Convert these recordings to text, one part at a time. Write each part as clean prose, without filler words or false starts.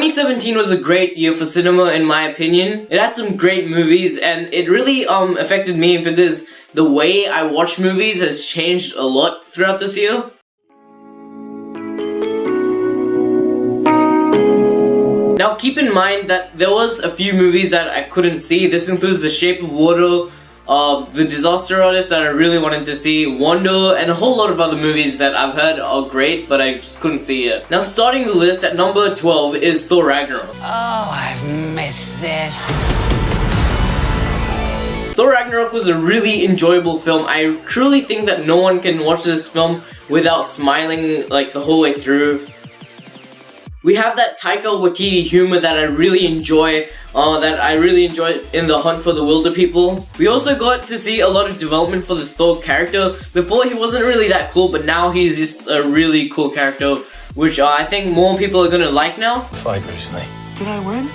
2017 was a great year for cinema in my opinion. It had some great movies and it really affected me because the way I watch movies has changed a lot throughout this year. Now keep in mind that there was a few movies that I couldn't see. This includes The Shape of Water, The Disaster Artist that I really wanted to see, Wonder, and a whole lot of other movies that I've heard are great but I just couldn't see yet. Now starting the list at number 12 is Thor Ragnarok. Oh, I've missed this. Thor Ragnarok was a really enjoyable film. I truly think that no one can watch this film without smiling like the whole way through. We have that Taika Waititi humor that I really enjoy, in The Hunt for the Wilder People. We also got to see a lot of development for the Thor character. Before he wasn't really that cool, but now he's just a really cool character, which I think more people are gonna like now. Fight recently. Did I win?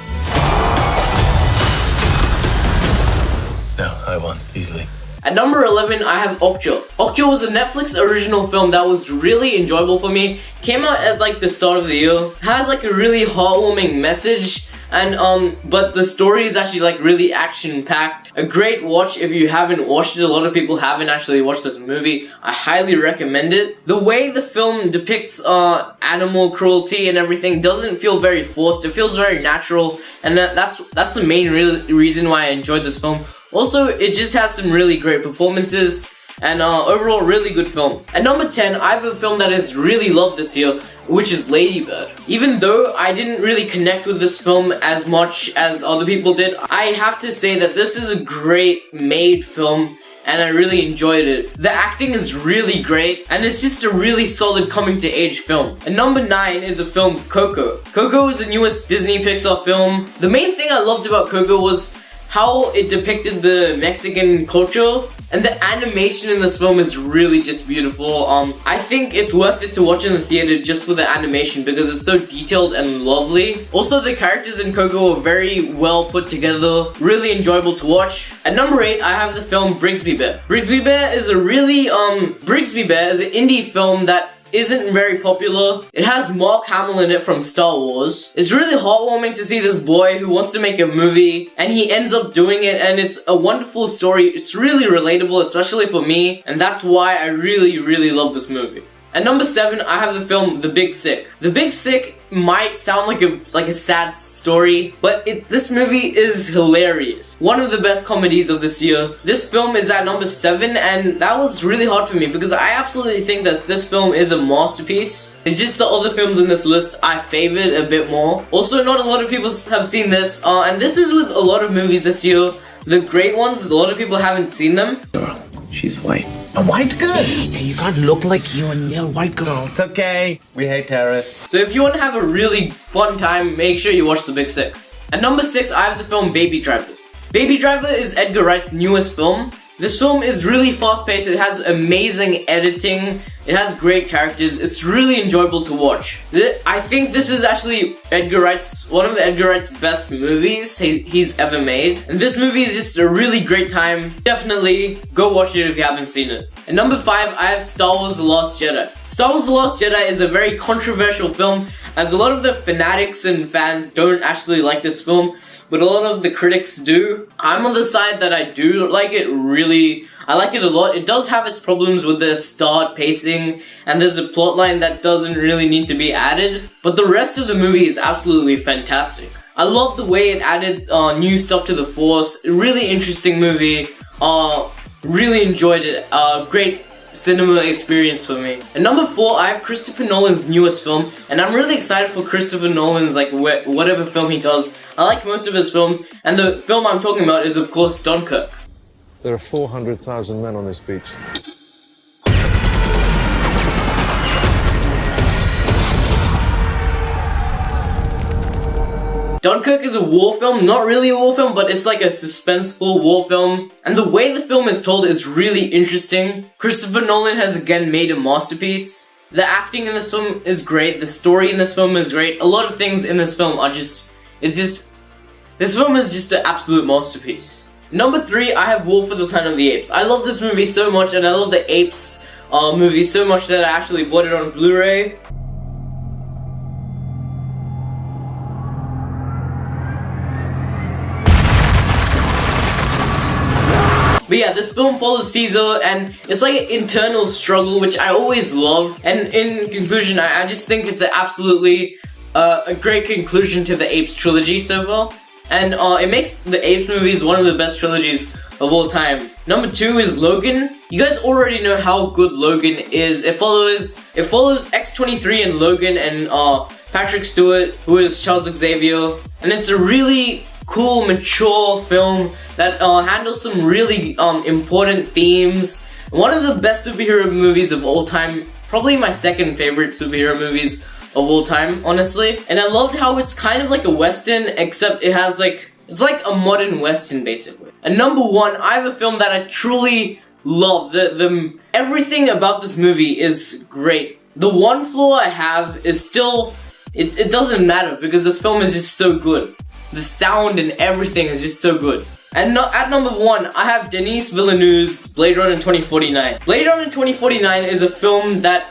No, I won, easily. At number 11, I have Okja. Okja was a Netflix original film that was really enjoyable for me. Came out at like the start of the year. Has like a really heartwarming message, and but the story is actually like really action-packed. A great watch if you haven't watched it. A lot of people haven't actually watched this movie. I highly recommend it. The way the film depicts animal cruelty and everything doesn't feel very forced. It feels very natural, and that's the main reason why I enjoyed this film. Also, it just has some really great performances and overall really good film. At number 10, I have a film that is really loved this year, which is Lady Bird. Even though I didn't really connect with this film as much as other people did, I have to say that this is a great made film and I really enjoyed it. The acting is really great and it's just a really solid coming to age film. And number 9 is the film Coco. Coco is the newest Disney Pixar film. The main thing I loved about Coco was how it depicted the Mexican culture, and the animation in this film is really just beautiful. I think it's worth it to watch in the theater just for the animation because it's so detailed and lovely. Also, the characters in Coco are very well put together, really enjoyable to watch. At number 8, I have the film Brigsby Bear. Brigsby Bear is an indie film that isn't very popular. It has Mark Hamill in it from Star Wars. It's really heartwarming to see this boy who wants to make a movie and he ends up doing it, and it's a wonderful story. It's really relatable, especially for me, and that's why I really love this movie. At number 7, I have the film The Big Sick. The Big Sick might sound like a sad story, but this movie is hilarious. One of the best comedies of this year. This film is at number 7, and that was really hard for me because I absolutely think that this film is a masterpiece. It's just the other films in this list I favored a bit more. Also, not a lot of people have seen this, and this is with a lot of movies this year. The great ones, a lot of people haven't seen them. Girl, she's white. A white girl? Hey, you can't look like you and a white girl. It's okay. We hate terrorists. So if you want to have a really fun time, make sure you watch The Big Sick. At number 6, I have the film Baby Driver. Baby Driver is Edgar Wright's newest film. This film is really fast-paced, it has amazing editing, it has great characters, it's really enjoyable to watch. I think this is actually one of Edgar Wright's best movies he's ever made. And this movie is just a really great time. Definitely go watch it if you haven't seen it. At number 5, I have Star Wars The Last Jedi. Star Wars The Last Jedi is a very controversial film, as a lot of the fanatics and fans don't actually like this film, but a lot of the critics do. I'm on the side that I do like it really. I like it a lot. It does have its problems with the start pacing, and there's a plotline that doesn't really need to be added, but the rest of the movie is absolutely fantastic. I love the way it added new stuff to the Force. A really interesting movie. Really enjoyed it. Great cinema experience for me. At number 4, I have Christopher Nolan's newest film, and I'm really excited for Christopher Nolan's whatever film he does. I like most of his films, and the film I'm talking about is of course Dunkirk. There are 400,000 men on this beach. Dunkirk is a war film, not really a war film, but it's like a suspenseful war film. And the way the film is told is really interesting. Christopher Nolan has again made a masterpiece. The acting in this film is great, the story in this film is great. A lot of things in this film are this film is just an absolute masterpiece. Number 3, I have Wolf of the Planet of the Apes. I love this movie so much, and I love the Apes movie so much that I actually bought it on Blu-ray. But yeah, this film follows Caesar, and it's like an internal struggle, which I always love. And in conclusion, I just think it's absolutely a great conclusion to the Apes trilogy so far. And it makes the Apes movies one of the best trilogies of all time. Number 2 is Logan. You guys already know how good Logan is. It follows X-23 and Logan and Patrick Stewart, who is Charles Xavier. And it's a really cool, mature film that handles some really important themes. One of the best superhero movies of all time. Probably my second favorite superhero movies of all time, honestly. And I loved how it's kind of like a western, except it has it's like a modern western basically. And number 1, I have a film that I truly love. Everything about this movie is great. The one flaw I have is still, it doesn't matter because this film is just so good. The sound and everything is just so good. And at number 1, I have Denis Villeneuve's Blade Runner 2049. Blade Runner 2049 is a film that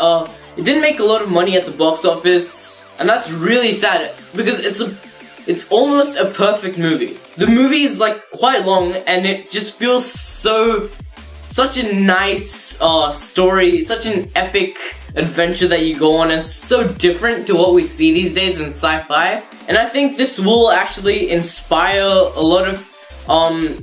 it didn't make a lot of money at the box office, and that's really sad because it's almost a perfect movie. The movie is quite long, and it just feels such a nice story, such an epic adventure that you go on. It's so different to what we see these days in sci-fi, and I think this will actually inspire a lot of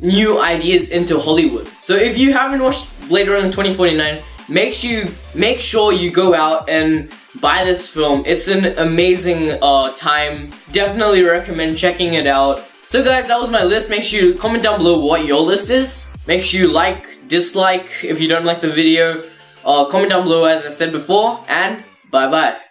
new ideas into Hollywood. So if you haven't watched Blade Runner 2049, make sure you go out and buy this film. It's an amazing time. Definitely recommend checking it out. So guys, that was my list. Make sure you comment down below what your list is. Make sure you like, dislike if you don't like the video. Comment down below as I said before, and bye bye.